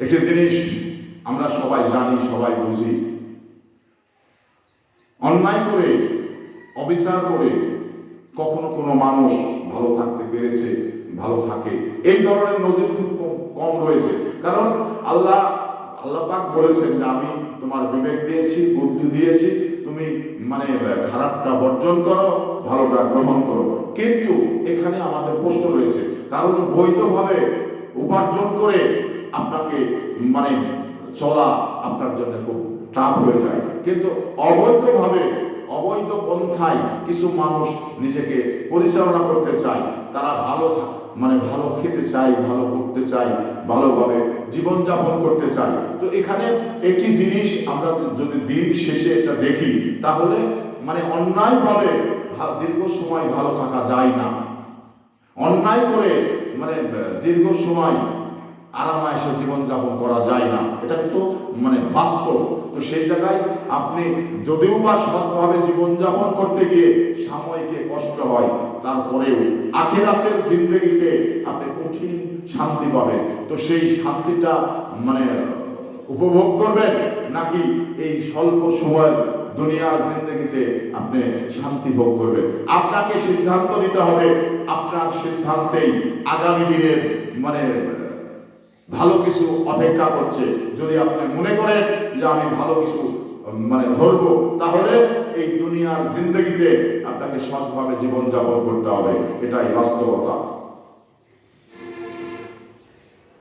একটি জিনিস আমরা সবাই জানি, সবাই বুঝি, অন্যায় করে, অবিচার করে কখনো কোনো মানুষ ভালো থাকতে পেরেছে, ভালো থাকে, এই ধরনের নজির খুব কম রয়েছে। কারণ আল্লাহ পাক বলেছেন যে আমি তোমার বিবেক দিয়েছি, বুদ্ধি দিয়েছি, তুমি খারাপটা বর্জন করো, ভালোটা গ্রহণ করো। কিন্তু এখানে আমাদের প্রশ্ন রয়েছে, কারণ বৈধভাবে উপার্জন করে আপনাকে চলা আপনার জন্য খুব টাফ হয়ে যায়, কিন্তু অবৈধভাবে, অবৈধ পন্থায় কিছু মানুষ নিজেকে পরিচালনা করতে চায়, তারা ভালো খেতে চায়, ভালো করতে চায়, ভালোভাবে জীবনযাপন করতে চায়। তো এখানে একটি জিনিস আমরা যদি দিন শেষে এটা দেখি, তাহলে অন্যায়ভাবে দীর্ঘ সময় ভালো থাকা যায় না। অন্যায় করে দীর্ঘ সময় আরামায়েশে জীবনযাপন করা যায় না, এটা কিন্তু বাস্তব। তো সেই জায়গায় আপনি যদিও বা সৎভাবে জীবনযাপন করতে গিয়ে সাময়িক কষ্ট হয়, তারপরেও আখিরাতের জিন্দেগিতে আপনি কঠিন শান্তি পাবেন। তো সেই শান্তিটা উপভোগ করবেন, নাকি এই স্বল্প সময়ের দুনিয়ার জিন্দেগিতে আপনি শান্তি ভোগ করবেন? আপনাকে সিদ্ধান্ত নিতে হবে। আপনার সিদ্ধান্তেই আগামী দিনের ভালো কিছু অপেক্ষা করছে। যদি আপনি মনে করেন যে আমি ভালো কিছু ধরবো, তাহলে এই দুনিয়ার জিন্দগিতে আপনাকে সৎভাবে জীবনযাপন করতে হবে, এটাই বাস্তবতা।